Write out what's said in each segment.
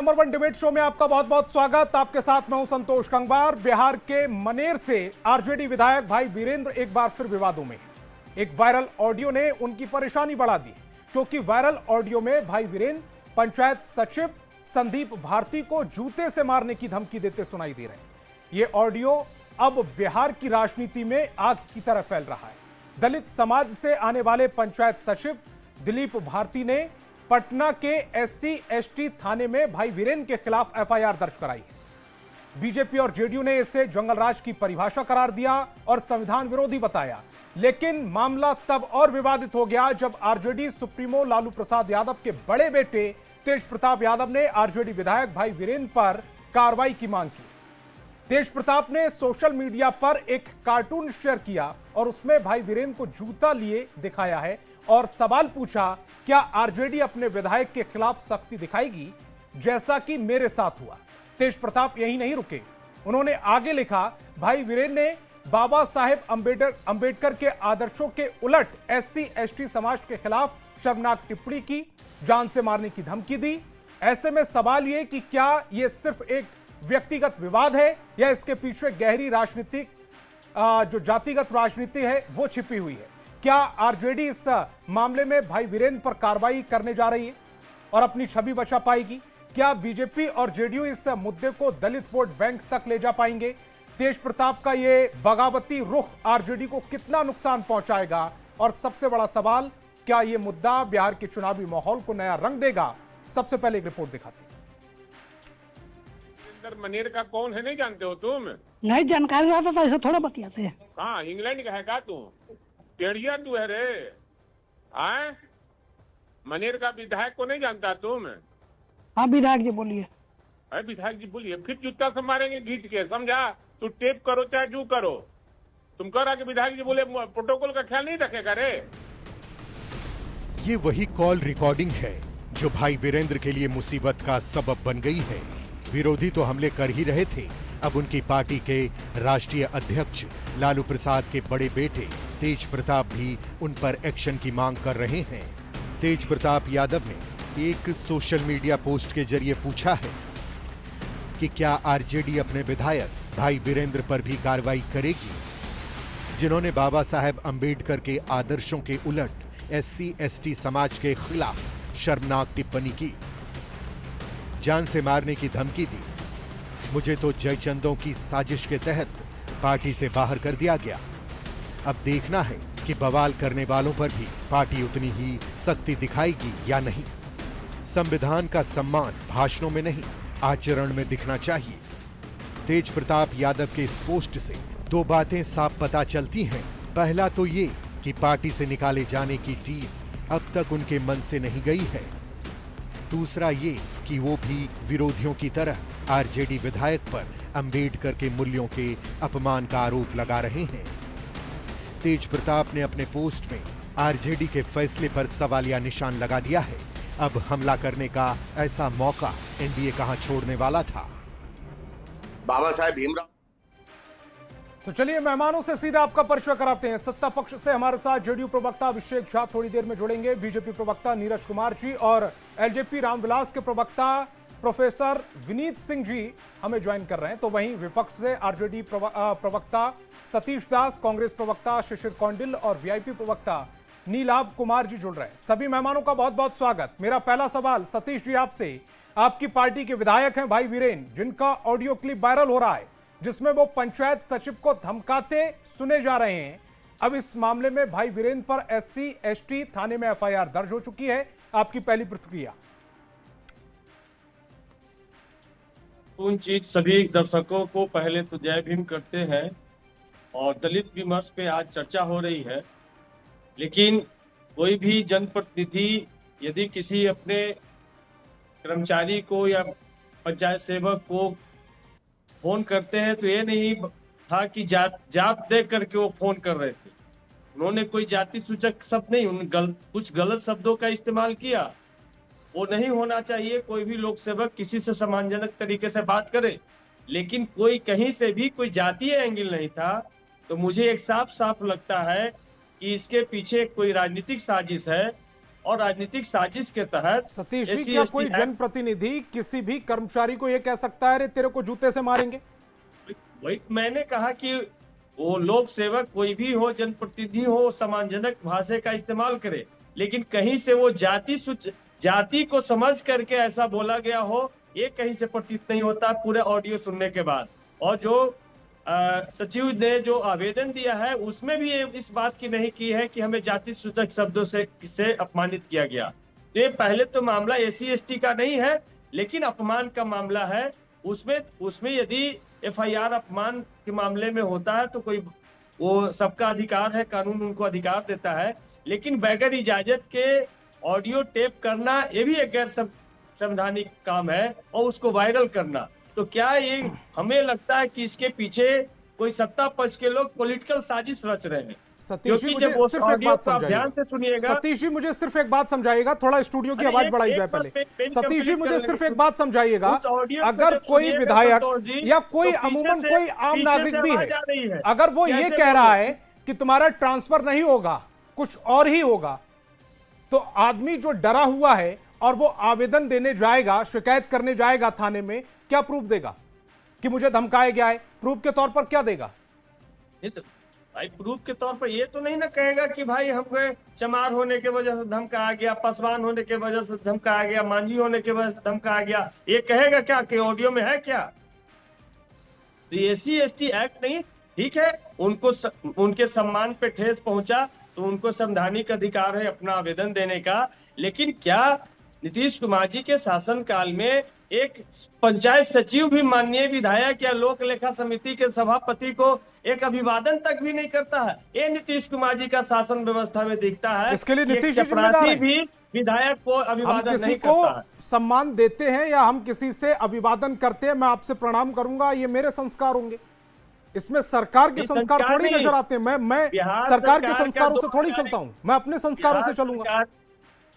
Number 1 debate show में आपका बहुत बहुत स्वागत। आपके साथ मैं हूं संतोष कंबार। बिहार के मनेर से आरजेडी विधायक भाई वीरेंद्र एक बार फिर विवादों में। एक वायरल ऑडियो ने उनकी परेशानी बढ़ा दी, क्योंकि वायरल ऑडियो में भाई वीरेंद्र पंचायत सचिव संदीप भारती को जूते से मारने की धमकी देते सुनाई दे रहे हैं। यह ऑडियो अब बिहार की राजनीति में आग की तरह फैल रहा है। दलित समाज से आने वाले पंचायत सचिव दिलीप भारती ने पटना के SC/ST थाने में भाई वीरेंद्र के खिलाफ FIR दर्ज कराई है। बीजेपी और जेडीयू ने इसे जंगलराज की परिभाषा करार दिया और संविधान विरोधी बताया। लेकिन मामला तब और विवादित हो गया जब आरजेडी सुप्रीमो लालू प्रसाद यादव के बड़े बेटे तेज प्रताप यादव ने आरजेडी विधायक भाई वीरेंद्र पर कार्रवाई की मांग की। तेज प्रताप ने सोशल मीडिया पर एक कार्टून शेयर किया और उसमें भाई वीरेंद्र को जूता लिए दिखाया है और सवाल पूछा, क्या आरजेडी अपने विधायक के खिलाफ सख्ती दिखाएगी जैसा कि मेरे साथ हुआ। तेज प्रताप यही नहीं रुके, उन्होंने आगे लिखा, भाई वीरेंद्र ने बाबा साहेब अंबेडकर के आदर्शों के उलट SC/ST समाज के खिलाफ शर्मनाक टिप्पणी की, जान से मारने की धमकी दी। ऐसे में सवाल यह कि क्या यह सिर्फ एक व्यक्तिगत विवाद है या इसके पीछे गहरी राजनीतिक जो जातिगत राजनीति है वो छिपी हुई है। क्या आरजेडी इस मामले में भाई वीरेंद्र पर कार्रवाई करने जा रही है और अपनी छवि बचा पाएगी? क्या बीजेपी और जेडीयू इस मुद्दे को दलित वोट बैंक तक ले जा पाएंगे? तेज प्रताप का यह बगावती रुख आरजेडी को कितना नुकसान पहुंचाएगा? और सबसे बड़ा सवाल, क्या यह मुद्दा बिहार के चुनावी माहौल को नया रंग देगा? सबसे पहले एक रिपोर्ट दिखाते हैं। मनेर का कौन है नहीं जानते हो तुम? नहीं जानकारी रहता तो ऐसे थोड़ा बतियाते हैं। हाँ, इंग्लैंड का है का तू? टेढ़िया तू है रे। आए मनेर का विधायक को नहीं जानता तुम? हाँ विधायक जी बोलिए। अरे विधायक जी बोलिए, फिर जूता से मारेंगे घींच के, समझा? तू टेप करो चाहे जू करो। तुम कह रहा कि विधायक जी बोले प्रोटोकॉल का ख्याल नहीं रखेगा रे। ये वही कॉल रिकॉर्डिंग है जो भाई वीरेंद्र के लिए मुसीबत का सबब बन गई है। विरोधी तो हमले कर ही रहे थे, अब उनकी पार्टी के राष्ट्रीय अध्यक्ष लालू प्रसाद के बड़े बेटे तेज प्रताप भी उन पर एक्शन की मांग कर रहे हैं। तेज प्रताप यादव ने एक सोशल मीडिया पोस्ट के जरिए पूछा है कि क्या आरजेडी अपने विधायक भाई वीरेंद्र पर भी कार्रवाई करेगी, जिन्होंने बाबा साहेब अंबेडकर के आदर्शों के उलट SC/ST समाज के खिलाफ शर्मनाक टिप्पणी की, जान से मारने की धमकी दी। मुझे तो जयचंदों की साजिश के तहत पार्टी से बाहर कर दिया गया। अब देखना है कि बवाल करने वालों पर भी पार्टी उतनी ही सख्ती दिखाएगी या नहीं। संविधान का सम्मान भाषणों में नहीं, आचरण में दिखना चाहिए। तेज प्रताप यादव के इस पोस्ट से दो बातें साफ पता चलती हैं। पहला तो ये कि पार्टी से निकाले जाने की टीस अब तक उनके मन से नहीं गई है। दूसरा ये कि वो भी विरोधियों की तरह आरजेडी विधायक पर अंबेडकर के मूल्यों के अपमान का आरोप लगा रहे हैं। तेज प्रताप ने अपने पोस्ट में आरजेडी के फैसले पर सवालिया निशान लगा दिया है। अब हमला करने का ऐसा मौका एनडीए कहां छोड़ने वाला था। बाबा साहेब भीमराव। तो चलिए मेहमानों से सीधा आपका परिचय कराते हैं। सत्ता पक्ष से हमारे साथ जेडीयू प्रवक्ता अभिषेक झा थोड़ी देर में जुड़ेंगे, बीजेपी प्रवक्ता नीरज कुमार जी और एलजेपी रामविलास के प्रवक्ता प्रोफेसर विनीत सिंह जी हमें ज्वाइन कर रहे हैं। तो वहीं विपक्ष से आरजेडी प्रवक्ता सतीश दास, कांग्रेस प्रवक्ता शिशिर कौंडिल और वीआईपी प्रवक्ता नीलाभ कुमार जी जुड़ रहे हैं। सभी मेहमानों का बहुत बहुत स्वागत। मेरा पहला सवाल सतीश जी आपसे, आपकी पार्टी के विधायक हैं भाई वीरेंद्र, जिनका ऑडियो क्लिप वायरल हो रहा है जिसमें वो पंचायत सचिव को धमकाते सुने जा रहे हैं। अब इस मामले में भाई वीरेंद्र पर SC/ST थाने में FIR दर्ज हो चुकी है। आपकी पहली प्रतिक्रिया? चीज सभी दर्शकों को पहले तो जय भीम करते हैं। और दलित विमर्श पे आज चर्चा हो रही है, लेकिन कोई भी जनप्रतिनिधि यदि किसी अपने कर्मचारी को या पंचायत सेवक को फोन करते हैं तो ये नहीं था कि जात देख करके वो फोन कर रहे थे। उन्होंने कोई जाति सूचक शब्द नहीं, कुछ गलत शब्दों का इस्तेमाल किया। वो नहीं होना चाहिए। कोई भी लोक सेवक किसी से सम्मानजनक तरीके से बात करे, लेकिन कोई कहीं से भी कोई जातीय एंगल नहीं था। तो मुझे एक साफ साफ लगता है कि इसके पीछे कोई राजनीतिक साजिश है और राजनीतिक साजिश के तहत सतीश जी, SC क्या ST कोई एक्ट- जनप्रतिनिधि किसी भी कर्मचारी को ये कह सकता है, अरे तेरे को जूते से मारेंगे? वही मैंने कहा कि वो लोक सेवक कोई भी हो, जनप्रतिनिधि हो, सम्मानजनक भाषा का इस्तेमाल करे, लेकिन कहीं से वो जाति को समझ करके ऐसा बोला गया हो, ये कहीं से प्रतीत नहीं होता पूरे ऑडियो सुनने के बाद। और जो सचिव ने जो आवेदन दिया है उसमें भी इस बात की नहीं की है कि हमें जाति सूचक शब्दों से अपमानित किया गया। तो ये पहले तो मामला SC ST का नहीं है, लेकिन अपमान का मामला है। उसमें यदि FIR अपमान के मामले में होता है तो कोई वो सबका अधिकार है, कानून उनको अधिकार देता है, लेकिन बगैर इजाजत के ऑडियो टेप करना ये भी एक गैर संवैधानिक काम है, और उसको वायरल करना। तो क्या ये हमें लगता है कि इसके पीछे कोई सत्ता पक्ष के लोग पॉलिटिकल साजिश रच रहे हैं? सतीश जी, क्योंकि जब मुझे उस सिर्फ एक ऑडियो बात को आप ध्यान से समझाइएगा। सुनिएगा। सतीश जी, मुझे सिर्फ एक बात समझाइएगा, थोड़ा स्टूडियो की अरे आवाज एक- बढ़ाई एक जाए बात पहले। पे सतीश जी, कंप्लीट मुझे कर सिर्फ लेंगे। एक बात समझाइएगा, उस ऑडियो को अगर जब कोई सुनिएगा विधायक संतोष जी, या कोई तो पीछे अमूमन से- कोई आम पीछे नागरिक से भी आवाज आ रही है, है। अगर वो ये कैसे कह रहा बोलूं? है कि तुम्हारा ट्रांसफर नहीं होगा, कुछ और ही होगा, तो आदमी जो डरा हुआ है और वो आवेदन देने जाएगा, शिकायत करने जाएगा थाने में, क्या प्रूफ देगा कि मुझे धमकाया गया है? प्रूफ के तौर पर क्या देगा? ये तो भाई प्रूफ के तौर पर ये तो नहीं ना कहेगा कि भाई हमको चमार होने के वजह से धमकाया गया, पासवान होने के वजह से धमकाया गया, मांझी होने के वजह से धमकाया गया। ये कहेगा क्या कि ऑडियो में है क्या? तो SC ST एक्ट नहीं, ठीक है, उनके सम्मान पे ठेस पहुंचा तो उनको संवैधानिक अधिकार है अपना आवेदन देने का। लेकिन क्या नीतीश कुमार जी के शासनकाल में एक पंचायत सचिव भी माननीय विधायक या लोक लेखा समिति के सभापति को एक अभिवादन तक भी नहीं करता है? ये नीतीश कुमार जी का शासन व्यवस्था में दिखता है। इसके लिए कि एक नीतीश जी जिम्मेदार चपरासी हैं। भी विधायक को हम अभिवादन किसी नहीं को करता है। सम्मान देते हैं या हम किसी से अभिवादन करते हैं, मैं आपसे प्रणाम करूंगा, ये मेरे संस्कार होंगे। इसमें सरकार के ये संस्कार संस्कार थोड़ी नहीं। नजर आते हैं। मैं बिहार सरकार के सरकार का संस्कारों से थोड़ी 2000 चलता हूं, मैं अपने संस्कारों से चलूंगा।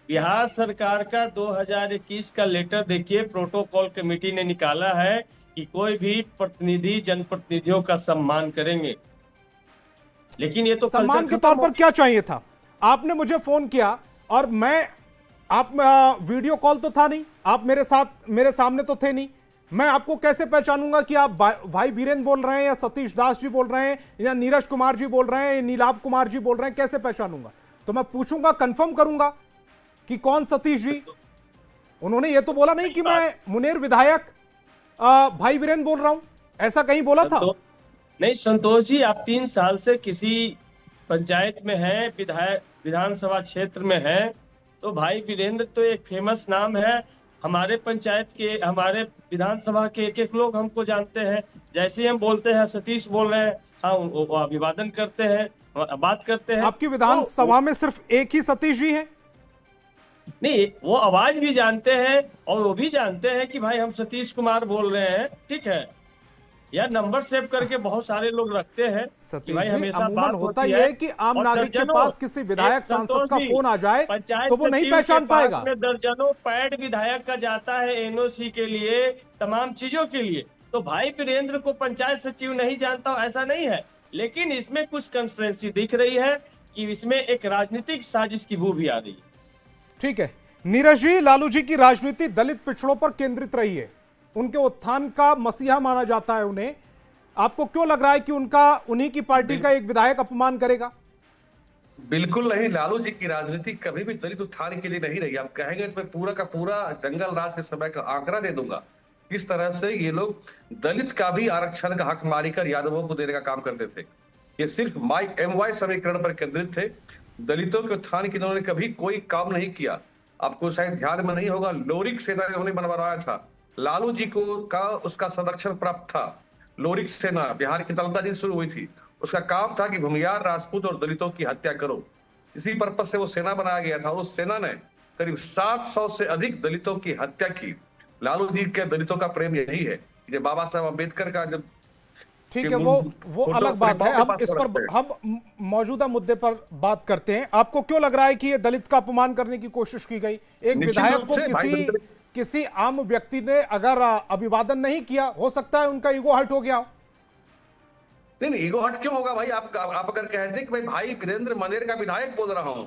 बिहार सरकार का 2021 का लेटर देखिए, प्रोटोकॉल कमेटी ने निकाला है कि कोई भी प्रतिनिधि जनप्रतिनिधियों का सम्मान करेंगे। लेकिन ये तो सम्मान कल्चर के खत्म तौर हो पर क्या चाहिए था? आपने मुझे फोन किया और आप वीडियो कॉल तो था नहीं, आप मेरे सामने तो थे नहीं, मैं आपको कैसे पहचानूंगा कि आप भाई बीरेंद्र बोल रहे हैं या सतीश दास जी बोल रहे हैं या नीरज कुमार जी बोल रहे हैं या नीलाभ कुमार जी बोल रहे हैं? कैसे पहचानूंगा? तो मैं पूछूंगा, कंफर्म करूंगा कि कौन सतीश जी। उन्होंने ये तो बोला नहीं कि मैं मुनेर विधायक भाई बीरेंद्र बोल रहा हूं, ऐसा कहीं बोला था? नहीं संतोष जी, आप 3 साल से किसी पंचायत में हैं, विधानसभा क्षेत्र में हैं, तो भाई वीरेंद्र तो एक फेमस नाम है। हमारे पंचायत के, हमारे विधानसभा के एक लोग हमको जानते हैं। जैसे हम बोलते हैं सतीश बोल रहे हैं, हाँ वो अभिवादन करते हैं, बात करते हैं। आपकी विधानसभा में सिर्फ एक ही सतीश जी हैं? नहीं, वो आवाज भी जानते हैं और वो भी जानते हैं कि भाई हम सतीश कुमार बोल रहे हैं, ठीक है। या नंबर सेव करके बहुत सारे लोग रखते हैं कि सतीश भाई जी, हमेशा अमूमन बात होता होती यह है कि आम और नागरिक के दर्जनों, पास किसी विधायक सांसद का फोन आ जाए तो वो नहीं पहचान पाएगा। दर्जनों पैड विधायक का जाता है NOC के लिए, तमाम चीजों के लिए। तो भाई वीरेंद्र को पंचायत सचिव नहीं जानता, ऐसा नहीं है। लेकिन इसमें कुछ कंस्पिरेसी दिख रही है कि इसमें एक राजनीतिक साजिश की बू भी आ रही है। ठीक है नीरज जी, लालू जी की राजनीति दलित पिछड़ों पर केंद्रित रही है, उनके उत्थान का मसीहा माना जाता है उन्हें। आपको क्यों लग रहा है कि उन्हीं की पार्टी का एक विधायक अपमान करेगा? बिल्कुल नहीं, लालू जी की राजनीति कभी भी दलित उत्थान के लिए नहीं रही। आप कहेंगे तो मैं पूरा का पूरा जंगल राज के समय का आंकड़ा दे दूंगा किस तरह से ये लोग दलित का भी आरक्षण का हक मारी कर यादवों को देने का काम करते थे। ये सिर्फ MY समीकरण पर केंद्रित थे। दलितों के उत्थान के इन्होंने कभी कोई काम नहीं किया। आपको शायद ध्यान में नहीं होगा, लोरिक सेना इन्होंने बनवाया था, लालू जी को का उसका संरक्षण प्राप्त था। लोरिक सेना बिहार की तलदा जी शुरू हुई थी, उसका काम था कि भूमियार, राजपूत और दलितों की हत्या करो। इसी पर्पज से वो सेना बनाया गया था और उस सेना ने करीब 700 से अधिक दलितों की हत्या की। लालू जी के दलितों का प्रेम यही है। जब बाबा साहब अम्बेडकर का जब ठीक है, वो अलग बात है। हम इस पर हम मौजूदा मुद्दे पर बात करते हैं। आपको क्यों लग रहा है कि ये दलित का अपमान करने की कोशिश की गई? एक विधायक को किसी आम व्यक्ति ने अगर अभिवादन नहीं किया, हो सकता है उनका ईगो हर्ट हो गया हो। नहीं, ईगो हर्ट क्यों होगा भाई? आप अगर कहते हैं कि भाई वीरेंद्र मनेर का विधायक बोल रहा हूं,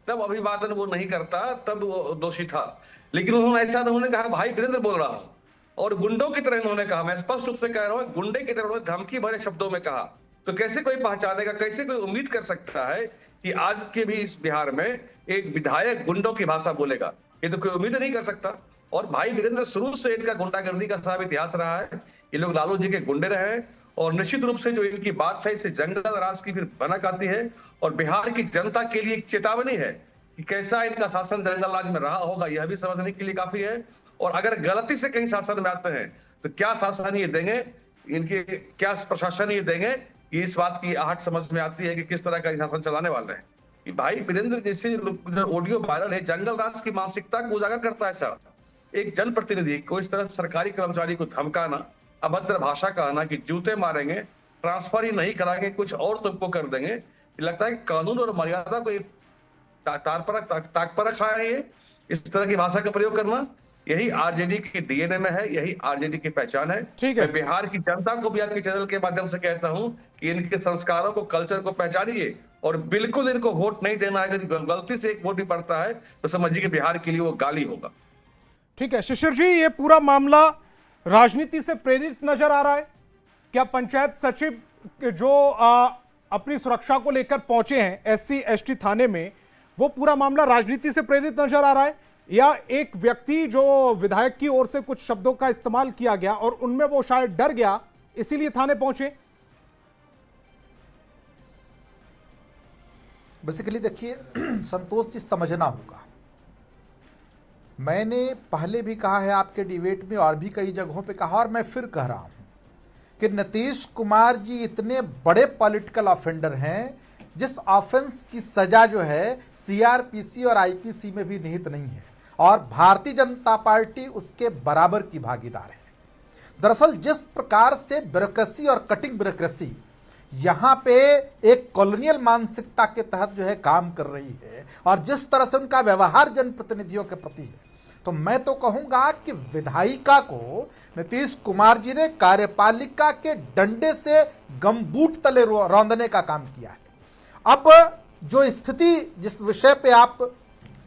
तब अभिवादन वो नहीं करता, तब वो दोषी था। लेकिन उन्होंने कहा भाई वीरेंद्र बोल रहा हूं, और गुंडों की तरह उन्होंने कहा, मैं स्पष्ट रूप से कह रहा हूं, गुंडे की तरह उन्होंने धमकी भरे शब्दों में कहा। तो कैसे कोई पहचानेगा, कैसे कोई उम्मीद कर सकता है कि आज के भी इस बिहार में एक विधायक गुंडों की भाषा बोलेगा? ये तो कोई उम्मीद नहीं कर सकता। और भाई वीरेंद्र शुरू से इनका गुंडागर्दी का साहब इतिहास रहा है। ये लोग लालू जी के गुंडे रहे हैं, और निश्चित रूप से जो इनकी बात है, इससे जंगल राज की फिर भनक आती है, और बिहार की जनता के लिए एक चेतावनी है कि कैसा इनका शासन जंगल राज में रहा होगा, यह भी समझने के लिए काफी है। और अगर गलती से कहीं शासन में आते हैं तो क्या शासन ये देंगे, इनके क्या प्रशासन ये देंगे, ये इस बात की आहट समझ में आती है कि किस तरह का शासन चलाने वाले हैं। कि भाई वीरेंद्र जैसे ऑडियो वायरल है, जंगल राज की मानसिकता को उजागर करता है सर। एक जनप्रतिनिधि को इस तरह सरकारी कर्मचारी को धमकाना, अभद्र भाषा कहना कि जूते मारेंगे, ट्रांसफर ही नहीं कराएंगे, कुछ और तुमको कर देंगे, लगता है कि कानून और मर्यादा को ताक पर रखा है। ये इस तरह की भाषा का प्रयोग करना, यही आरजेडी की डीएनए में है, यही आरजेडी की पहचान है। ठीक है। मैं बिहार की जनता को भी आपके चैनल के माध्यम से कहता हूं कि इनके संस्कारों को, कल्चर को पहचानिए, और बिल्कुल इनको वोट नहीं देना है। यदि गलती से एक वोट भी पड़ता है तो समझिए कि बिहार के लिए वो गाली होगा। ठीक है शिशिर जी, ये पूरा मामला राजनीति से प्रेरित नजर आ रहा है क्या? पंचायत सचिव जो अपनी सुरक्षा को लेकर पहुंचे हैं एससी एसटी थाने में, वो पूरा मामला राजनीति से प्रेरित नजर आ रहा है, या एक व्यक्ति जो विधायक की ओर से कुछ शब्दों का इस्तेमाल किया गया और उनमें वो शायद डर गया इसीलिए थाने पहुंचे? बेसिकली देखिए संतोष जी, समझना होगा, मैंने पहले भी कहा है आपके डिबेट में और भी कई जगहों पे कहा, और मैं फिर कह रहा हूं कि नीतीश कुमार जी इतने बड़े पॉलिटिकल ऑफेंडर हैं जिस ऑफेंस की सजा जो है सीआरपीसी और आईपीसी में भी निहित नहीं है, और भारतीय जनता पार्टी उसके बराबर की भागीदार है। दरअसल जिस प्रकार से ब्यूरोक्रेसी और कटिंग ब्यूरोक्रेसी यहाँ पे एक कॉलोनियल मानसिकता के तहत जो है काम कर रही है, और जिस तरह से उनका व्यवहार जनप्रतिनिधियों के प्रति है, तो मैं तो कहूंगा कि विधायिका को नीतीश कुमार जी ने कार्यपालिका के डंडे से गमबूट तले रौंदने का काम किया है। अब जो स्थिति, जिस विषय पे आप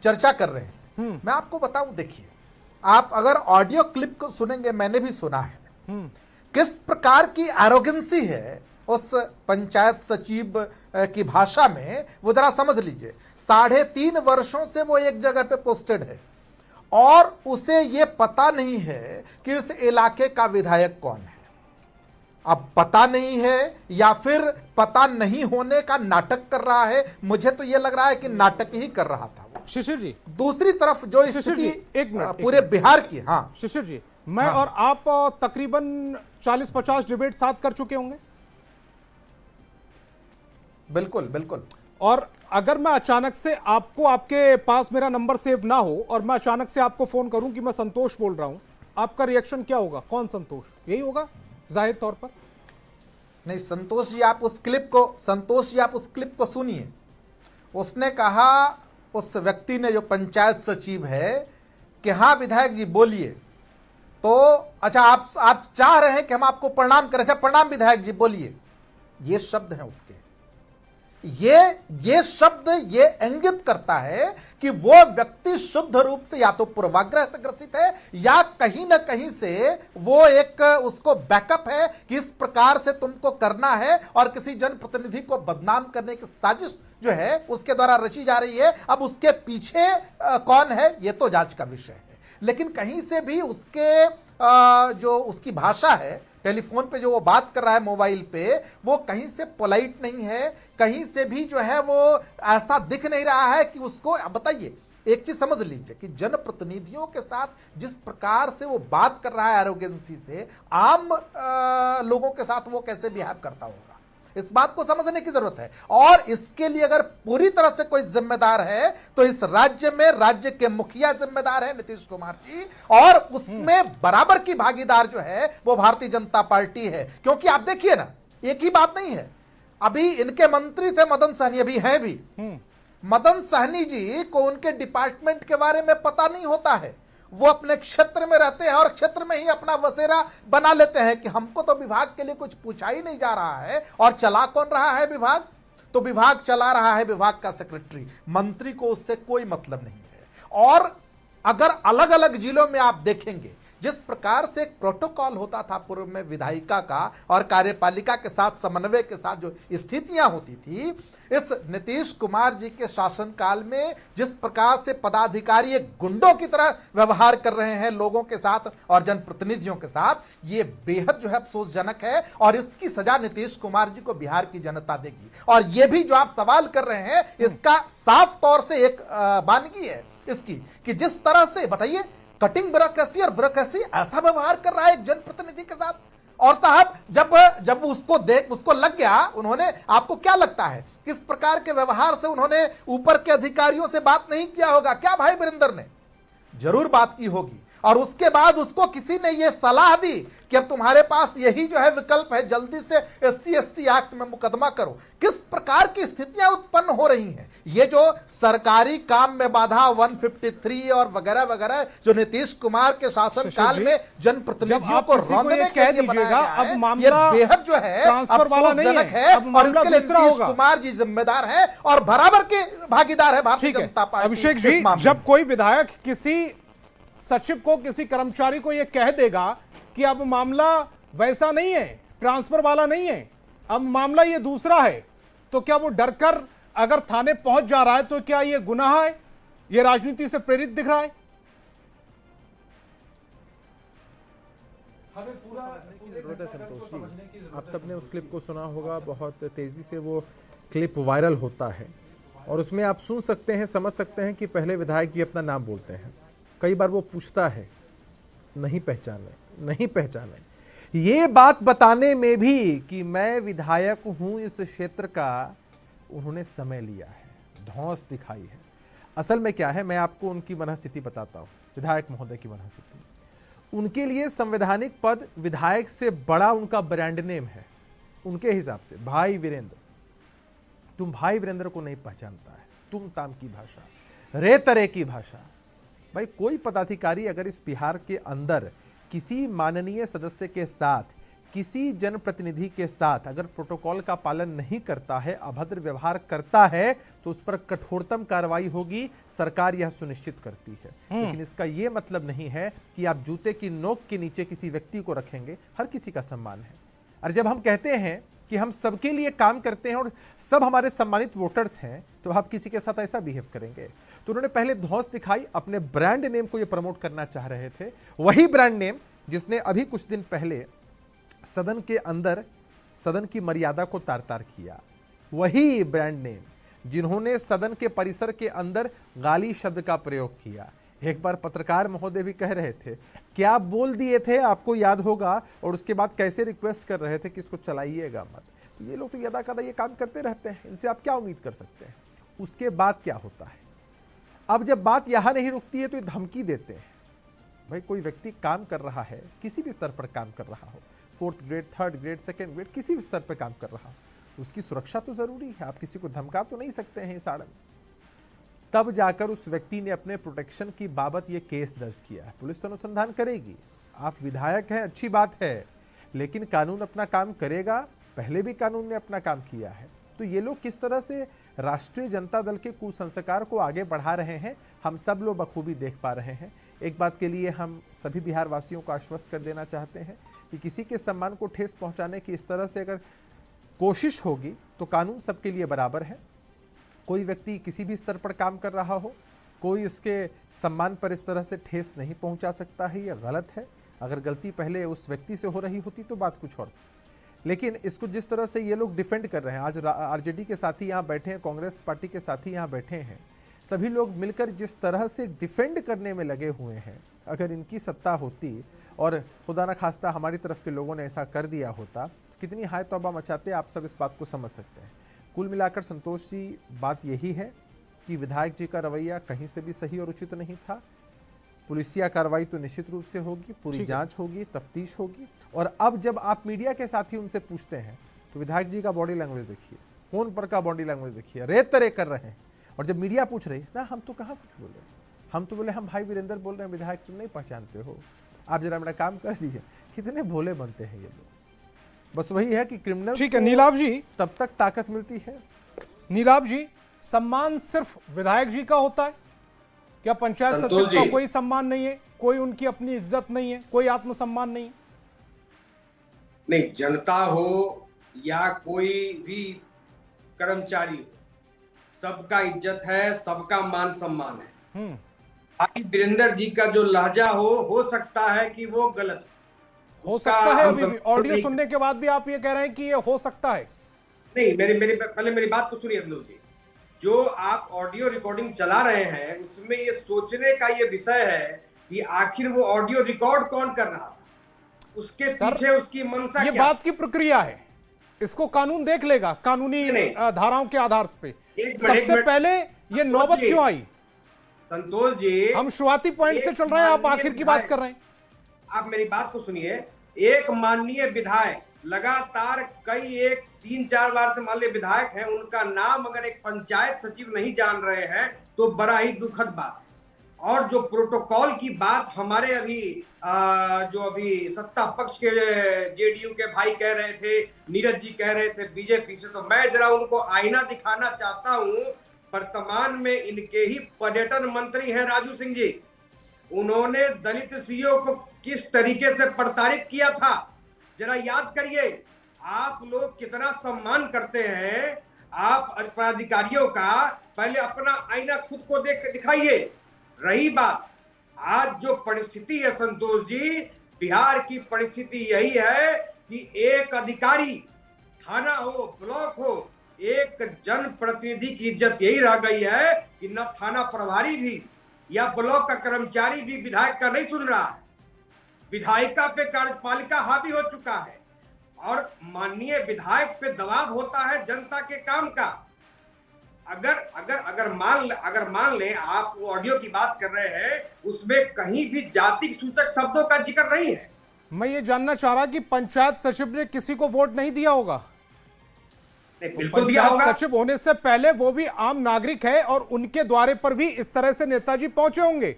चर्चा कर रहे हैं, मैं आपको बताऊं, देखिए आप अगर ऑडियो क्लिप को सुनेंगे, मैंने भी सुना है, किस प्रकार की एरोगेंसी है उस पंचायत सचिव की भाषा में, वो जरा समझ लीजिए। 3.5 वर्षों से वो एक जगह पे पोस्टेड है और उसे ये पता नहीं है कि इस इलाके का विधायक कौन है। अब पता नहीं है या फिर पता नहीं होने का नाटक कर रहा है, मुझे तो ये लग रहा है कि नाटक ही कर रहा था वो। शिशिर जी, दूसरी तरफ जो स्थिति पूरे बिहार की, हाँ शिशिर जी, मैं और आप तकरीबन 40-50 डिबेट साथ कर चुके होंगे। बिल्कुल बिल्कुल। और अगर मैं अचानक से आपको, आपके पास मेरा नंबर सेव ना हो और मैं अचानक से आपको फोन करूं कि मैं संतोष बोल रहा हूं, आपका रिएक्शन क्या होगा? कौन संतोष? यही होगा जाहिर तौर पर। नहीं संतोष जी, आप उस क्लिप को सुनिए। उसने कहा, उस व्यक्ति ने, जो पंचायत सचिव है, कि हाँ विधायक जी बोलिए। तो अच्छा, आप चाह रहे हैं कि हम आपको प्रणाम करें? अच्छा प्रणाम विधायक जी बोलिए। ये शब्द हैं उसके। ये शब्द ये इंगित करता है कि वो व्यक्ति शुद्ध रूप से या तो पूर्वाग्रह से ग्रसित है, या कहीं ना कहीं से वो एक उसको बैकअप है कि इस प्रकार से तुमको करना है, और किसी जनप्रतिनिधि को बदनाम करने की साजिश जो है उसके द्वारा रची जा रही है। अब उसके पीछे कौन है ये तो जांच का विषय है, लेकिन कहीं से भी उसके जो उसकी भाषा है, टेलीफोन पे जो वो बात कर रहा है मोबाइल पे, वो कहीं से पोलाइट नहीं है, कहीं से भी जो है वो ऐसा दिख नहीं रहा है कि उसको। बताइए, एक चीज समझ लीजिए कि जनप्रतिनिधियों के साथ जिस प्रकार से वो बात कर रहा है एरोगेंसी से, आम लोगों के साथ वो कैसे बिहेव करता होगा, इस बात को समझने की जरूरत है। और इसके लिए अगर पूरी तरह से कोई जिम्मेदार है तो इस राज्य में राज्य के मुखिया जिम्मेदार है नीतीश कुमार जी, और उसमें बराबर की भागीदार जो है वो भारतीय जनता पार्टी है। क्योंकि आप देखिए ना, एक ही बात नहीं है। अभी इनके मंत्री थे मदन सहनी, अभी हैं भी। मदन सहनी जी को उनके डिपार्टमेंट के बारे में पता नहीं होता है। वो अपने क्षेत्र में रहते हैं और क्षेत्र में ही अपना बसेरा बना लेते हैं कि हमको तो विभाग के लिए कुछ पूछा ही नहीं जा रहा है, और चला कौन रहा है विभाग। तो विभाग चला रहा है विभाग का सेक्रेटरी, मंत्री को उससे कोई मतलब नहीं है। और अगर अलग अलग जिलों में आप देखेंगे जिस प्रकार से एक प्रोटोकॉल होता था पूर्व में विधायिका का और कार्यपालिका के साथ समन्वय के साथ जो स्थितियां होती थी, इस नीतीश कुमार जी के शासनकाल में जिस प्रकार से पदाधिकारी एक गुंडों की तरह व्यवहार कर रहे हैं लोगों के साथ और जनप्रतिनिधियों के साथ, ये बेहद जो है अफसोसजनक है और इसकी सजा नीतीश कुमार जी को बिहार की जनता देगी। और ये भी जो आप सवाल कर रहे हैं इसका साफ तौर से एक वानगी है इसकी कि जिस तरह से बताइए कटिंग ब्यूरोक्रेसी और ब्यूरोक्रेसी ऐसा व्यवहार कर रहा है एक जनप्रतिनिधि के साथ। और साहब जब उसको लग गया, उन्होंने, आपको क्या लगता है किस प्रकार के व्यवहार से उन्होंने ऊपर के अधिकारियों से बात नहीं किया होगा? क्या भाई वीरेंद्र ने जरूर बात की होगी और उसके बाद उसको किसी ने यह सलाह दी कि अब तुम्हारे पास यही जो है विकल्प है, जल्दी से SC/ST एक्ट में मुकदमा करो। किस प्रकार की स्थितियां उत्पन्न हो रही हैं? ये जो सरकारी काम में बाधा 153 और वगैरह वगैरह जो नीतीश कुमार के शासनकाल में जनप्रतिनिधियों को रौंदने के लिए बनाया गया है, ये बेहद जो है अफसोसजनक है और इसके लिए नीतीश कुमार जी जिम्मेदार है और बराबर के भागीदार है भारतीय जनता पार्टी। अभिषेक जी, जब कोई विधायक किसी सचिव को, किसी कर्मचारी को यह कह देगा कि अब मामला वैसा नहीं है, ट्रांसफर वाला नहीं है, अब मामला ये दूसरा है, तो क्या वो डरकर अगर थाने पहुंच जा रहा है तो क्या ये गुनाह है? ये राजनीति से प्रेरित दिख रहा है? हमें पूरा समझने की जरूरत है संतोष जी। आप सबने उस क्लिप को सुना होगा, बहुत तेजी से वो क्लिप वायरल होता है और उसमें आप सुन सकते हैं, समझ सकते हैं कि पहले विधायक जी अपना नाम बोलते हैं, कई बार वो पूछता है नहीं पहचाने। ये बात बताने में भी कि मैं विधायक हूं इस क्षेत्र का, उन्होंने समय लिया है, धौंस दिखाई है। असल में क्या है, मैं आपको उनकी मनःस्थिति बताता हूं, विधायक महोदय की मनःस्थिति। उनके लिए संवैधानिक पद विधायक से बड़ा उनका ब्रांड नेम है। उनके हिसाब से भाई वीरेंद्र, तुम भाई वीरेंद्र को नहीं पहचानता है, तुम ताम की भाषा, रे तरे की भाषा। भाई कोई पदाधिकारी अगर इस बिहार के अंदर किसी माननीय सदस्य के साथ, किसी जनप्रतिनिधि के साथ अगर प्रोटोकॉल का पालन नहीं करता है, अभद्र व्यवहार करता है, तो उस पर कठोरतम कार्रवाई होगी, सरकार यह सुनिश्चित करती है। लेकिन इसका यह मतलब नहीं है कि आप जूते की नोक के नीचे किसी व्यक्ति को रखेंगे। हर किसी का सम्मान है। और जब हम कहते हैं कि हम सबके लिए काम करते हैं और सब हमारे सम्मानित वोटर्स हैं, तो आप किसी के साथ ऐसा बिहेव करेंगे? तो उन्होंने पहले धौंस दिखाई, अपने ब्रांड नेम को ये प्रमोट करना चाह रहे थे। वही ब्रांड नेम जिसने अभी कुछ दिन पहले सदन के अंदर सदन की मर्यादा को तार-तार किया, वही ब्रांड नेम जिन्होंने सदन के परिसर के अंदर गाली शब्द का प्रयोग किया। एक बार पत्रकार महोदय भी कह रहे थे, क्या बोल दिए थे आपको याद होगा, और उसके बाद कैसे रिक्वेस्ट कर रहे थे कि इसको चलाइएगा मत। तो ये लोग तो यदा कदा ये काम करते रहते हैं, इनसे आप क्या उम्मीद कर सकते हैं? उसके बाद क्या होता है? अब जब बात यहां नहीं रुकती है तो ये धमकी देते हैं। भाई कोई व्यक्ति काम कर रहा है, किसी भी स्तर पर काम कर रहा हो, 4th grade, 3rd grade, 2nd grade, किसी भी स्तर पर काम कर रहा हो, उसकी सुरक्षा तो जरूरी है। आप किसी को धमका तो नहीं सकते हैं इस आड़ में। तब जाकर उस व्यक्ति ने अपने प्रोटेक्शन की बाबत ये केस दर्ज किया है। पुलिस तो अनुसंधान करेगी। आप विधायक हैं, अच्छी बात है, लेकिन कानून अपना काम करेगा। पहले भी कानून ने अपना काम किया है। तो ये लोग किस तरह से राष्ट्रीय जनता दल के कुसंस्कार को आगे बढ़ा रहे हैं, हम सब लोग बखूबी देख पा रहे हैं। एक बात के लिए हम सभी बिहार वासियों को आश्वस्त कर देना चाहते हैं कि किसी के सम्मान को ठेस पहुंचाने की इस तरह से अगर कोशिश होगी तो कानून सबके लिए बराबर है। कोई व्यक्ति किसी भी स्तर पर काम कर रहा हो, कोई उसके सम्मान पर इस तरह से ठेस नहीं पहुंचा सकता है, यह गलत है। अगर गलती पहले उस व्यक्ति से हो रही होती तो बात कुछ और थी, लेकिन इसको जिस तरह से ये लोग डिफेंड कर रहे हैं, आज आरजेडी के साथी यहाँ बैठे हैं, कांग्रेस पार्टी के साथी यहाँ बैठे हैं, सभी लोग मिलकर जिस तरह से डिफेंड करने में लगे हुए हैं, अगर इनकी सत्ता होती और खुदा न खास्ता हमारी तरफ के लोगों ने ऐसा कर दिया होता, कितनी हाय तौबा मचाते, आप सब इस बात को समझ सकते हैं। कुल मिलाकर संतोष जी, बात यही है कि विधायक जी का रवैया कहीं से भी सही और उचित नहीं था। पुलिसिया कार्रवाई तो निश्चित रूप से होगी, पूरी जांच होगी, तफ्तीश होगी। और अब जब आप मीडिया के साथी उनसे पूछते हैं तो विधायक जी का बॉडी लैंग्वेज देखिए, फोन पर का बॉडी लैंग्वेज देखिए, रेत तरे कर रहे हैं। और जब मीडिया पूछ रही ना, हम तो कहाँ कुछ बोले, हम तो बोले हम भाई वीरेंद्र बोल रहे हैं, विधायक तुम नहीं पहचानते हो, आप जरा मेरा काम कर दीजिए। कितने भोले बनते हैं ये लोग। बस वही है कि क्रिमिनल, ठीक है नीलाभ जी, तब तक ताकत मिलती है नीलाभ जी, सम्मान सिर्फ विधायक जी का होता है क्या? पंचायत सचिव संतोष का जी। कोई सम्मान नहीं है? कोई उनकी अपनी इज्जत नहीं है? कोई आत्मसम्मान नहीं है? नहीं, जनता हो या कोई भी कर्मचारी हो, सबका इज्जत है, सबका मान सम्मान है। भाई वीरेंद्र जी का जो लहजा हो सकता है कि वो गलत हो सकता है। हम अभी भी समझते ऑडियो नहीं। सुनने के बाद भी आप ये कह रहे हैं कि ये हो सकता है? नहीं, पहले मेरी बात को सुनिए अखिलेश जी। जो आप ऑडियो रिकॉर्डिंग चला रहे हैं उसमें ये सोचने का ये विषय है कि आखिर वो ऑडियो रिकॉर्ड कौन कर रहा था, उसके सर, पीछे उसकी मंशा ये क्या? बात की प्रक्रिया है, इसको कानून देख लेगा, कानूनी नहीं। धाराओं के आधार पे। एक सबसे मिनट। पहले ये नौबत जी। क्यों आई? संतोष जी, हम शुरुआती पॉइंट से चल रहे हैं, आप माननीय आखिर की बात विधायक- कर रहे हैं। आप मेरी बात को सुनिए। एक माननीय विधायक लगातार कई 3-4 बार से मान लीजिए विधायक हैं, उनका नाम अगर एक पंचायत सचिव नहीं जान रहे हैं तो बड़ा ही दुखद बात। और जो प्रोटोकॉल की बात हमारे जो अभी सत्ता पक्ष के जेडीयू के भाई कह रहे थे, नीरज जी कह रहे थे बीजेपी से, तो मैं जरा उनको आईना दिखाना चाहता हूं। वर्तमान में इनके ही पर्यटन मंत्री हैं राजू सिंह जी। उन्होंने दलित सीओ को किस तरीके से प्रताड़ित किया था, जरा याद करिए। आप लोग कितना सम्मान करते हैं आप पदाधिकारियों का, पहले अपना आईना खुद को देख के दिखाइए। रही बात आज जो परिस्थिति है संतोष जी, बिहार की परिस्थिति यही है कि एक अधिकारी, थाना हो ब्लॉक हो, एक जनप्रतिनिधि की इज्जत यही रह गई है कि न थाना प्रभारी भी या ब्लॉक का कर्मचारी भी विधायक का नहीं सुन रहा है। विधायिका पे कार्यपालिका हावी हो चुका है और माननीय विधायक पे दबाव होता है जनता के काम का। अगर मान ले आप वो ऑडियो की बात कर रहे हैं, उसमें कहीं भी जाति सूचक शब्दों का जिक्र नहीं है। मैं ये जानना चाह रहा कि पंचायत सचिव ने किसी को वोट नहीं दिया होगा? नहीं, बिल्कुल दिया पंचायत होगा। सचिव होने से पहले वो भी आम नागरिक है और उनके द्वारे पर भी इस तरह से नेताजी पहुंचे होंगे।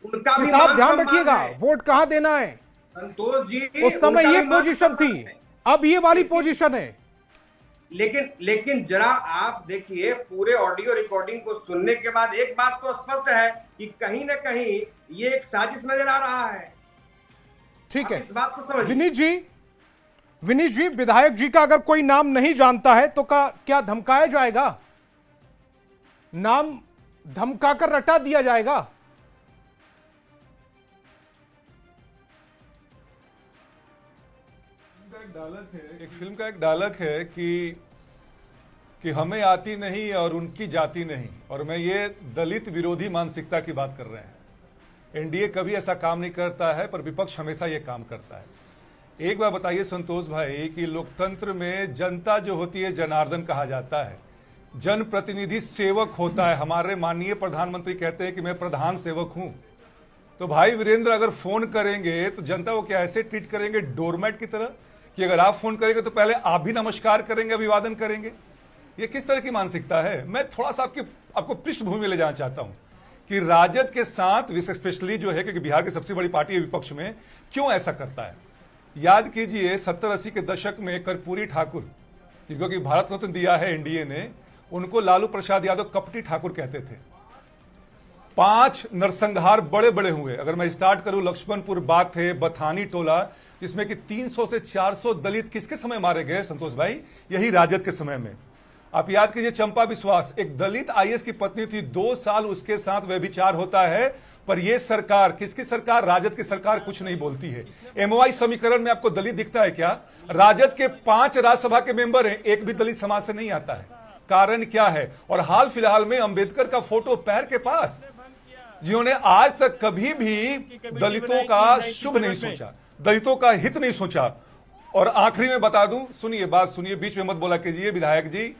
उनका भी आप मान ध्यान सम्मान रखिएगा, है। वोट कहां देना है। संतोष जी, उस समय उनका ये भी मान पोजीशन सम्मान थी, है। अब ये वाली पोजीशन है। लेकिन जरा आप देखिए, पूरे ऑडियो रिकॉर्डिंग को सुनने के बाद एक बात तो स्पष्ट है कि कहीं ना कहीं ये एक साजिश नजर आ रहा है। ठीक आप है इस बात को समझिए। विनीत जी, विधायक जी का अगर कोई नाम नहीं जानता है तो क्या धमकाया जाएगा? नाम धमकाकर रटा दिया जाएगा? एक फिल्म का एक डायलॉग है कि हमें आती नहीं और उनकी जाती नहीं, और मैं ये दलित विरोधी मानसिकता की बात कर रहे हैं। एनडीए कभी ऐसा काम नहीं करता है, पर विपक्ष हमेशा ये काम करता है। एक बार बताइए संतोष भाई कि लोकतंत्र में जनता जो होती है जनार्दन कहा जाता है, जनप्रतिनिधि सेवक होता है। हमारे माननीय प्रधानमंत्री कहते हैं कि मैं प्रधान सेवक हूं। तो भाई वीरेंद्र अगर फोन करेंगे तो जनता को क्या ऐसे ट्रीट करेंगे डोरमैट की तरह कि अगर आप फोन करेंगे तो पहले आप भी नमस्कार करेंगे, अभिवादन करेंगे? ये किस तरह की मानसिकता है? मैं थोड़ा सा आपको पृष्ठभूमि में ले जाना चाहता हूं कि राजद के साथ स्पेशली जो है, क्योंकि बिहार की सबसे बड़ी पार्टी है विपक्ष में, क्यों ऐसा करता है। याद कीजिए 70-80 के दशक में कर्पूरी ठाकुर, क्योंकि भारत रत्न दिया है एनडीए ने, उनको लालू प्रसाद यादव कपटी ठाकुर कहते थे। 5 नरसंहार बड़े बड़े हुए। अगर मैं स्टार्ट करूं, लक्ष्मणपुर बात थे, बथानी टोला, जिसमें कि 300 से 400 दलित किसके समय मारे गए संतोष भाई? यही राजद के समय में। आप याद कीजिए चंपा विश्वास, एक दलित आईएएस की पत्नी थी, 2 साल उसके साथ व्यभिचार होता है, पर यह सरकार, किसकी सरकार? राजद की सरकार कुछ नहीं बोलती है। एमओआई समीकरण में आपको दलित दिखता है क्या? राजद के 5 राज्यसभा के मेंबर हैं, एक भी दलित समाज से नहीं आता है। कारण क्या है? और हाल फिलहाल में अंबेडकर का फोटो पैर के पास, जिन्होंने आज तक कभी भी दलितों का शुभ नहीं सोचा, दलितों का हित नहीं सोचा। और आखिरी में बता दूं, सुनिए बात सुनिए, बीच में मत बोला कीजिए। विधायक जी,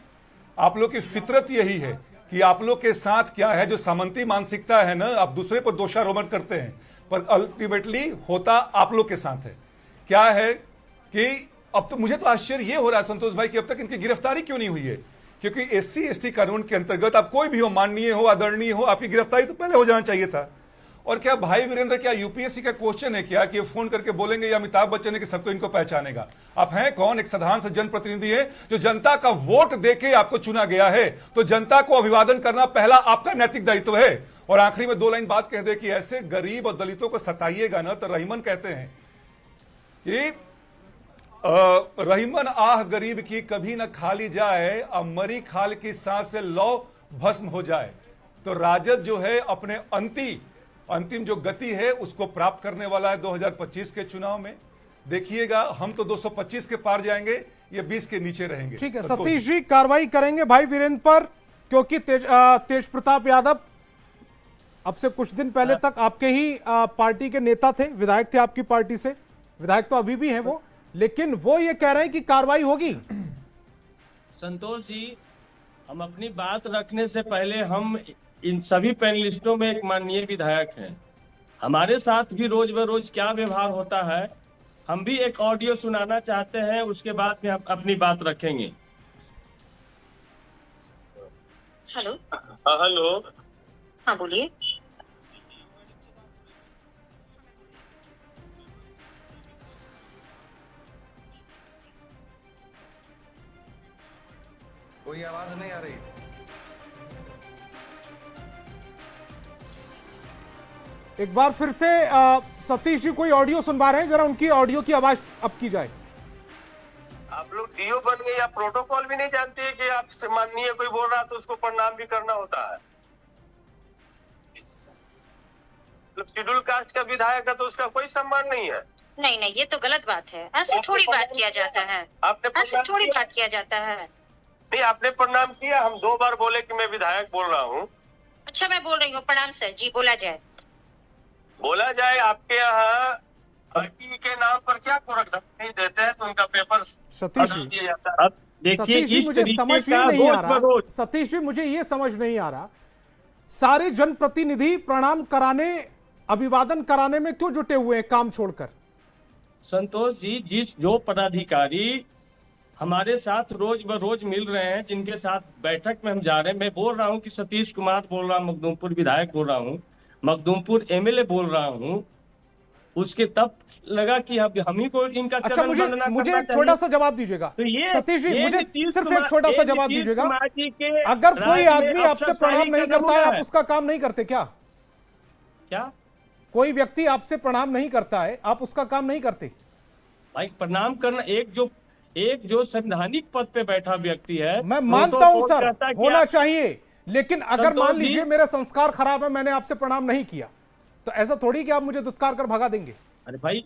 आप लोग की फितरत यही है कि आप लोग के साथ क्या है, जो सामंती मानसिकता है ना, आप दूसरे पर दोषारोपण करते हैं, पर अल्टीमेटली होता आप लोग के साथ है। क्या है कि अब तो मुझे तो आश्चर्य ये हो रहा है संतोष भाई कि अब तक इनकी गिरफ्तारी क्यों नहीं हुई है। क्योंकि SC ST कानून के अंतर्गत आप कोई भी हो, माननीय हो, आदरणीय हो, आपकी गिरफ्तारी तो पहले हो जाना चाहिए था। और क्या भाई वीरेंद्र, क्या यूपीएससी का क्वेश्चन है क्या कि ये फोन करके बोलेंगे या अमिताभ बच्चन है कि सबको इनको पहचानेगा? आप हैं कौन? एक साधारण से जनप्रतिनिधि है जो जनता का वोट देके आपको चुना गया है, तो जनता को अभिवादन करना पहला आपका नैतिक दायित्व है। और आखिरी में 2 लाइन बात कह दे कि ऐसे गरीब और दलितों को सताइएगा ना, तो रहीमन कहते हैं कि रहीमन आह गरीब की कभी न खाली जाए, अब मरी खाल की सांस से लौ भस्म हो जाए। तो राजद जो है अपने अंतिम जो गति है उसको प्राप्त करने वाला है 2025 के चुनाव में। देखिएगा, हम तो 225 के पार जाएंगे, ये 20 के नीचे रहेंगे। ठीक है सतीश जी, कार्रवाई करेंगे भाई वीरेंद्र पर, क्योंकि तेज प्रताप यादव अब से कुछ दिन पहले तक आपके ही पार्टी के नेता थे, विधायक थे आपकी पार्टी से, विधायक तो अभी भी हैं वो, लेकिन वो ये कह रहे हैं कि कार्रवाई होगी। संतोष जी, हम अपनी बात रखने से पहले हम इन सभी पैनलिस्टों में एक माननीय विधायक हैं, हमारे साथ भी रोज बरोज क्या व्यवहार होता है, हम भी एक ऑडियो सुनाना चाहते हैं, उसके बाद में हम अपनी बात रखेंगे। हेलो। हेलो। हाँ बोलिए। कोई आवाज नहीं आ रही। एक बार फिर से सतीश जी कोई ऑडियो सुनवा रहे हैं, जरा उनकी ऑडियो की आवाज अब की जाए। आप लोग डीओ बन गए, आप प्रोटोकॉल भी नहीं जानते हैं कि आप माननीय कोई बोल रहा है तो उसको प्रणाम भी करना होता है। शेड्यूल कास्ट का विधायक है तो उसका कोई सम्मान नहीं है। नहीं नहीं, ये तो गलत बात है, ऐसे थोड़ी बात किया जाता है, ऐसे थोड़ी बात किया जाता है। नहीं, आपने प्रणाम किया, हम 2 बार बोले कि मैं विधायक बोल रहा हूँ। अच्छा मैं बोल रही हूँ, प्रणाम सर जी, बोला जाए। आपके यहाँ पार्टी के नाम पर क्या प्रोडक्ट नहीं देते हैं तो उनका पेपर सतीश जी, दिया जाता है। अब देखिए, सतीश जी मुझे समझ ही नहीं आ रहा, सतीश जी मुझे ये समझ नहीं आ रहा, सारे जनप्रतिनिधि प्रणाम कराने, अभिवादन कराने में क्यों जुटे हुए हैं काम छोड़कर? संतोष जी, जो पदाधिकारी हमारे साथ रोज बरोज मिल रहे हैं, जिनके साथ बैठक में हम जा रहे हैं, मैं बोल रहा हूं कि सतीश कुमार बोल रहा हूं, मखदूमपुर विधायक बोल रहा हूं, मखदूमपुर एमएलए बोल रहा हूं, उसके तब लगा कि अब हम ही को इनका अच्छा, मुझे एक छोटा सा जवाब दीजिएगा। तो ये सतीश जी मुझे सिर्फ एक छोटा सा जवाब दीजिएगा, अगर कोई आदमी आपसे प्रणाम नहीं करता है, आप उसका काम नहीं करते क्या? क्या कोई व्यक्ति आपसे प्रणाम नहीं करता है, आप उसका काम नहीं करते? भाई प्रणाम करना, एक जो संवैधानिक पद पे बैठा व्यक्ति है, मैं मानता हूं सर, होना चाहिए, लेकिन अगर मान लीजिए मेरा संस्कार खराब है, मैंने आपसे प्रणाम नहीं किया, तो ऐसा थोड़ी कि आप मुझे दुत्कार कर भगा देंगे। अरे भाई,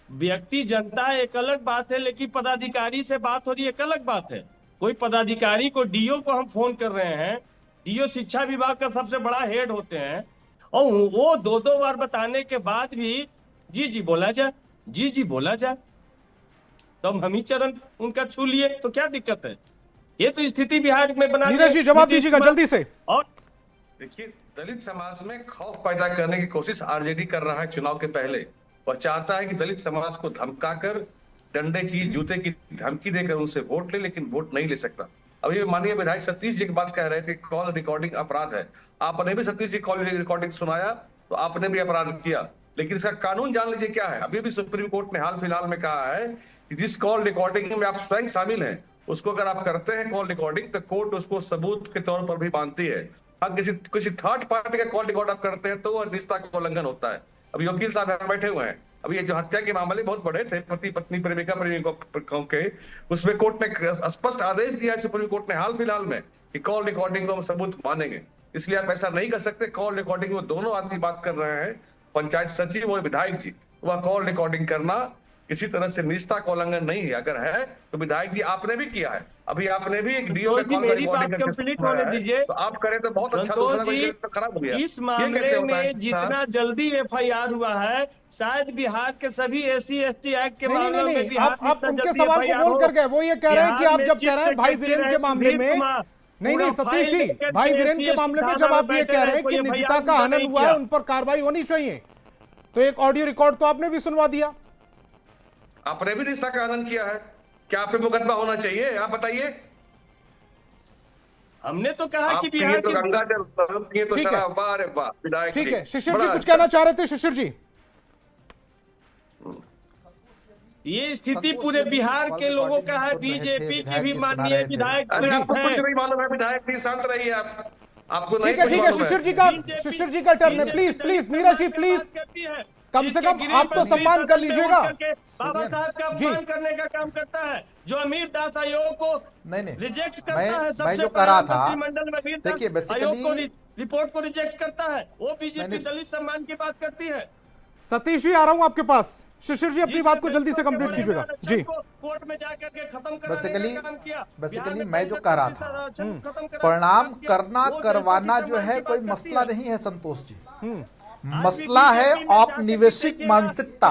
व्यक्ति जनता एक अलग बात है, लेकिन पदाधिकारी से बात हो रही है एक अलग बात है। कोई पदाधिकारी को, डीओ को हम फोन कर रहे हैं, डीओ शिक्षा विभाग का सबसे बड़ा हेड होते हैं, और वो 2 बार बताने के बाद भी जी बोला जाए, जी बोला जाए, तो हम ही चरण उनका छू लिए तो क्या दिक्कत है? ये तो स्थिति बिहार में बना। नीरज जी जवाब दीजिएगा जल्दी से। और देखिए, दलित समाज में खौफ पैदा करने की कोशिश आरजेडी कर रहा है चुनाव के पहले, और चाहता है कि दलित समाज को धमकाकर, डंडे की, जूते की धमकी देकर उनसे वोट ले, लेकिन वोट नहीं ले सकता। अभी माननीय विधायक सतीश जी की बात कह रहे थे, कॉल रिकॉर्डिंग अपराध है। आपने भी सतीश जी कॉल रिकॉर्डिंग सुनाया तो आपने भी अपराध किया, लेकिन इसका कानून जान लीजिए क्या है। अभी भी सुप्रीम कोर्ट ने हाल फिलहाल में कहा है कि जिस कॉल रिकॉर्डिंग में आप स्वयं शामिल हैं, उसको अगर आप करते हैं कॉल रिकॉर्डिंग, तो कोर्ट उसको सबूत के तौर पर भी मानती है। अब किसी थर्ड पार्टी का कॉल रिकॉर्ड आप करते हैं तो वह निजता का उल्लंघन होता है। अभी वकील साहब यहाँ बैठे हुए हैं, अभी ये जो हत्या के मामले बहुत बड़े थे, पति पत्नी प्रेमिका प्रेमिकों के, उसमें कोर्ट ने स्पष्ट आदेश दिया सुप्रीम कोर्ट ने हाल फिलहाल में कि कॉल रिकॉर्डिंग को हम सबूत मानेंगे। इसलिए आप ऐसा नहीं कर सकते। कॉल रिकॉर्डिंग में दोनों आदमी बात कर रहे हैं, पंचायत सचिव और विधायक जी, वह कॉल रिकॉर्डिंग करना किसी तरह से निजता का उल्लंघन नहीं है। अगर है तो विधायक जी आपने भी किया है, अभी आपने भी एक डीओ का कॉल रिकॉर्डिंग करके, तो आप करें तो बहुत अच्छा, दूसरा खराब हो गया। इस मामले में जितना जल्दी एफआईआर हुआ है, शायद बिहार के सभी एससी एसटी एक्ट के मामले में आप उनके सवाल को बोल कर गए। वो ये कह रहे हैं कि आप जब कह रहे हैं भाई वीरेंद्र के मामले में, नहीं सतीश जी, भाई वीरेंद्र के मामले में जब आप ये कह रहे हैं कि निजता का हनन हुआ है, उन पर कार्रवाई होनी चाहिए, तो एक ऑडियो रिकॉर्ड तो आपने भी सुनवा दिया। आपने भी निजता का हनन किया है, क्या आप पे मुकदमा होना चाहिए? आप बताइए। हमने तो कहा कि आप पिए बिहार तो की गंगा जल, पिए तो ठीक है। शराब, वाह रे वाह विधायक ठीक जी। है, शिशिर जी बड़ा कुछ अच्छा। कहना चाह रहे थे। शिशिर जी, ये स्थिति पूरे बिहार के लोगों का है, बीजेपी के भी माननीय विधायक अरे आपको हैं। कुछ नहीं मालूम है विधायक जी, शांत रहिए आप, आपको नहीं ठीक है, कुछ ठीक है, मालूम है। शिशिर जी का टर्न है। Please please Neeraj ji please, कम से कम आप तो सम्मान कर लीजिएगा। बाबा साहब का जी। अपमान करने का काम करता है, जो अमीर दास आयोग को नहीं रिजेक्ट करता मैं है। सबसे जो कह रहा पहले था, मंत्रिमंडल में अमीर देखिए दास आयोग को बेसिकली रिपोर्ट को रिजेक्ट करता है, वो बीजेपी मैंने- दलित सम्मान की बात करती है। सतीश जी आ रहा हूं आपके पास। शिशिर जी अपनी बात को जल्दी से कंप्लीट कीजिएगा। जी, कोर्ट में जाकर के खत्म कराने का काम किया। बेसिकली मैं जो कह रहा था, प्रणाम करना करवाना जो है कोई मसला नहीं है संतोष जी। मसला है औपनिवेशिक मानसिकता।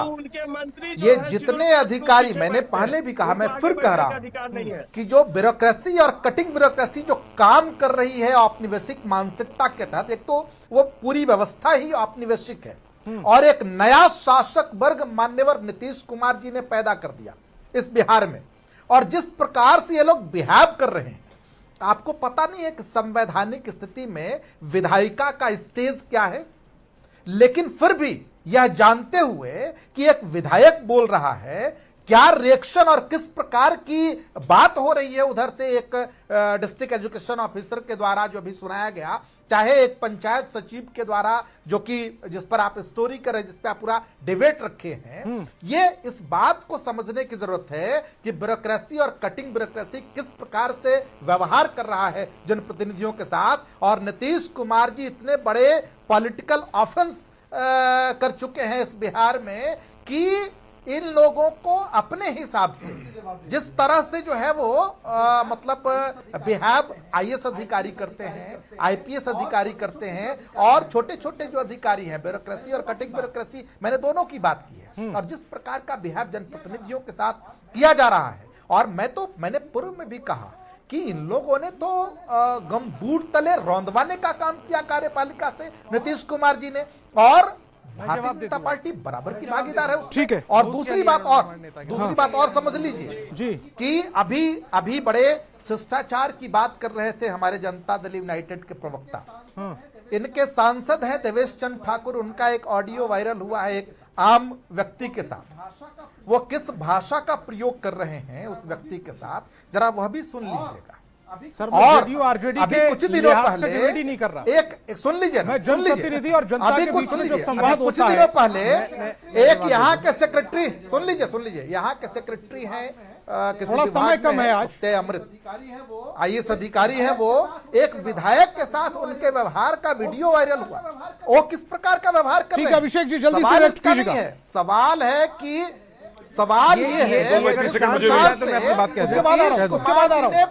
ये जितने अधिकारी, मैंने पहले भी कहा, मैं फिर कह रहा हूं कि जो ब्यूरोक्रेसी और कटिंग ब्यूरोक्रेसी जो काम कर रही है औपनिवेशिक मानसिकता के तहत, एक तो वो पूरी व्यवस्था ही औपनिवेशिक है और एक नया शासक वर्ग मान्यवर नीतीश कुमार जी ने पैदा कर दिया इस बिहार में। और जिस प्रकार से ये लोग बिहेव कर रहे हैं, आपको पता नहीं है कि संवैधानिक स्थिति में विधायिका का स्टेज क्या है, लेकिन फिर भी यह जानते हुए कि एक विधायक बोल रहा है, क्या रिएक्शन और किस प्रकार की बात हो रही है उधर से एक डिस्ट्रिक्ट एजुकेशन ऑफिसर के द्वारा जो भी सुनाया गया, चाहे एक पंचायत सचिव के द्वारा जो कि जिस पर आप स्टोरी करें, जिस पर आप पूरा डिबेट रखे हैं, ये इस बात को समझने की जरूरत है कि ब्यूरोक्रेसी और कटिंग ब्यूरोक्रेसी किस प्रकार से व्यवहार कर रहा है जनप्रतिनिधियों के साथ। और नीतीश कुमार जी इतने बड़े पॉलिटिकल ऑफेंस कर चुके हैं इस बिहार में कि इन लोगों को अपने हिसाब से जिस तरह से जो है वो मतलब बिहेव आईएएस अधिकारी करते हैं, आईपीएस अधिकारी करते हैं, और छोटे छोटे जो अधिकारी हैं, ब्यूरोक्रेसी और कटिंग ब्यूरोक्रेसी, मैंने दोनों की बात की है। और जिस प्रकार का बिहेव जनप्रतिनिधियों के साथ किया जा रहा है, और मैंने पूर्व में भी कहा कि इन लोगों ने तो गमबूट तले रौंदवाने का काम किया कार्यपालिका से नीतीश कुमार जी ने, और भारतीय जनता पार्टी बराबर की भागीदार है उसमें। ठीक है। और दूसरी बात और समझ लीजिए जी कि अभी बड़े शिष्टाचार की बात कर रहे थे हमारे जनता दल यूनाइटेड के प्रवक्ता। इनके सांसद हैं देवेश चंद्र ठाकुर, उनका एक ऑडियो वायरल हुआ है एक आम व्यक्ति के साथ। वो किस भाषा का प्रयोग कर रहे हैं उस व्यक्ति के साथ, जरा वह भी सुन लीजिएगा। सर, और आरजेडी अभी के कुछ दिनों लिहाज से पहले डिबेट नहीं कर रहा। एक सुन लीजिए, मैं जनप्रतिनिधि और जनता अभी के कुछ बीच सुन में जो लीजिए, संवाद अभी कुछ होता दिनों है, पहले एक यहाँ के सेक्रेटरी, सुन लीजिए, यहाँ के सेक्रेटरी हैं थोड़ा समय कम है आज, अमृत आईएएस अधिकारी हैं, वो एक विधायक के साथ उनके व्यवहार का वीडियो वायरल हुआ। वो किस प्रकार का व्यवहार कर रहे हैं? अभिषेक जी जल्दी से सवाल रेस्ट इसका नहीं कीजिएगा। है, सवाल है कि सवाल ये है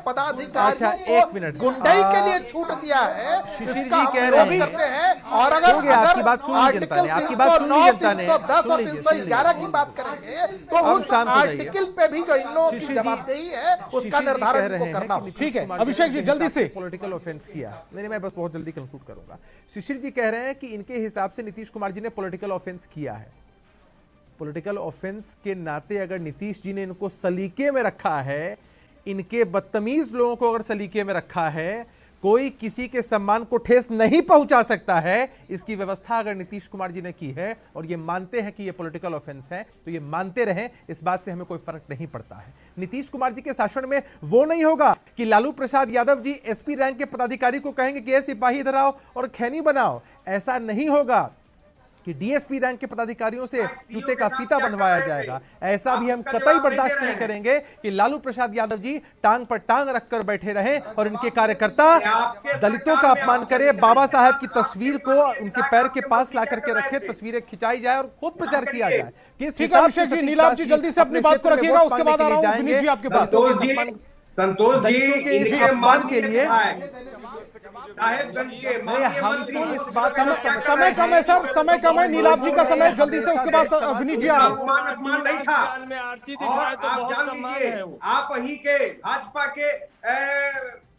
पदाधिकारी गुंडाई के लिए छूट दिया है, शिशिर जी कह रहे करते हैं। और अगर आपकी बात सुन ली जनता ने, आपकी बात सुन ली जनता ने, 310 और 311 की बात करेंगे तो उस आर्टिकल पे भी जो इन लोगों की जवाबदेही है उसका निर्धारण इनको करना होगा। ठीक है अभिषेक जी जल्दी से। पॉलिटिकल ऑफेंस किया, मैं बस बहुत जल्दी कंक्लूड करूंगा। शिशिर जी कह रहे हैं कि इनके हिसाब से नीतीश कुमार जी ने पॉलिटिकल ऑफेंस किया है। पॉलिटिकल ऑफेंस के नाते अगर नीतीश जी ने इनको सलीके में रखा है, इनके बदतमीज लोगों को अगर सलीके में रखा है, कोई किसी के सम्मान को ठेस नहीं पहुंचा सकता है, इसकी व्यवस्था अगर नीतीश कुमार जी ने की है और ये मानते हैं कि ये पॉलिटिकल ऑफेंस है, तो ये मानते रहें, इस बात से हमें कोई फर्क नहीं पड़ता है। नीतीश कुमार जी के शासन में वो नहीं होगा कि लालू प्रसाद यादव जी एसपी रैंक के पदाधिकारी को कहेंगे कि सिपाही इधर आओ और खैनी बनाओ। ऐसा नहीं होगा कि डीएसपी रैंक के पदाधिकारियों से जूते का फीता बनवाया जाएगा। ऐसा भी हम कतई बर्दाश्त नहीं करेंगे कि लालू प्रसाद यादव जी टांग पर टांग रखकर बैठे रहे और इनके कार्यकर्ता दलितों का अपमान करे, बाबा साहब की तस्वीर को उनके पैर के पास ला करके रखे, तस्वीरें खिंचाई जाए और खूब प्रचार किया जाए। किस हिसाब से नीलाभ जी जल्दी से अपनी बात को रखिएगा, उसके बाद आ रहा हूं विनीत जी आपके पास। संतोष जी इनके सम्मान के लिए साहेबगंज के हम तो इस बात समय कम है सर, समय कम है। नीलाभ जी का समय जल्दी से, उसके बाद विनीत जी आ रहा हूं। अपमान नहीं था। और आप जान लीजिए, आप वहीं के भाजपा के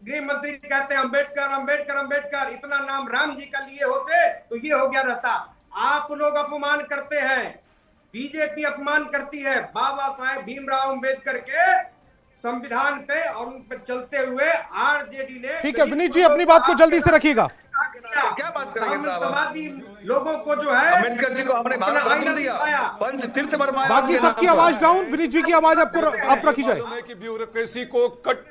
गृह मंत्री कहते हैं अंबेडकर, इतना नाम राम जी का लिए होते तो ये हो गया रहता। आप लोग अपमान करते हैं, बीजेपी अपमान करती है बाबा साहेब भीमराव अंबेडकर के संविधान पे और उन पे चलते हुए आरजेडी ने। ठीक है विनीत जी, अपनी बात को जल्दी से रखिएगा। क्या बात करेंगे साहब? समाजवादी लोगों को जो है अम्बेडकर जी को आपने भारत रत्न दिया, पंच तीर्थ बरमाया। बाकी सबकी आवाज डाउन, विनीत जी की आवाज आपको आप रखी जाए। कि ब्यूरोक्रेसी को कट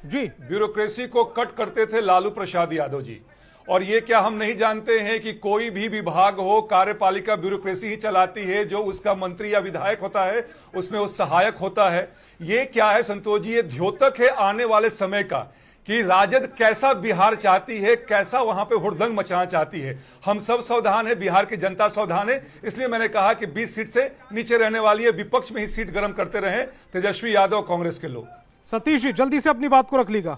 जी, ब्यूरोक्रेसी को कट करते थे लालू प्रसाद यादव जी। और ये क्या हम नहीं जानते हैं कि कोई भी विभाग हो, कार्यपालिका ब्यूरोक्रेसी ही चलाती है, जो उसका मंत्री या विधायक होता है उसमें वो सहायक होता है। ये क्या है संतोष जी, ये द्योतक है आने वाले समय का कि राजद कैसा बिहार चाहती है, कैसा वहां पे हुड़दंग मचाना चाहती है। हम सब सावधान है, बिहार की जनता सावधान है। इसलिए मैंने कहा कि 20 सीट से नीचे रहने वाली है, विपक्ष में ही सीट गर्म करते रहे तेजस्वी यादव कांग्रेस के लोग। सतीश जी जल्दी से अपनी बात को रख लीजिएगा।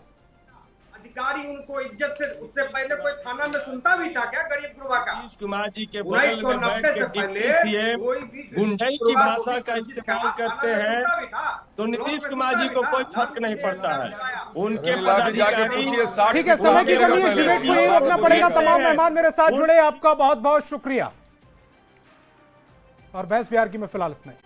अधिकारी उनको इज्जत से, उससे पहले कोई थाना में सुनता भी था क्या गरीब गुरबा का? नीतीश कुमार जी के बगल में 1990 से बैठ के पहले सीएम कोई भी गुंडई की भाषा का इस्तेमाल करते हैं तो नीतीश कुमार जी को कोई फर्क नहीं पड़ता है। उनके पदाधिकारी। ठीक है, समय की कमी है, इस डिबेट को यही रोकना पड़ेगा। तमाम मेहमान मेरे साथ जुड़े, आपका बहुत बहुत शुक्रिया। और बहस बिहार की में फिलहाल इतना ही।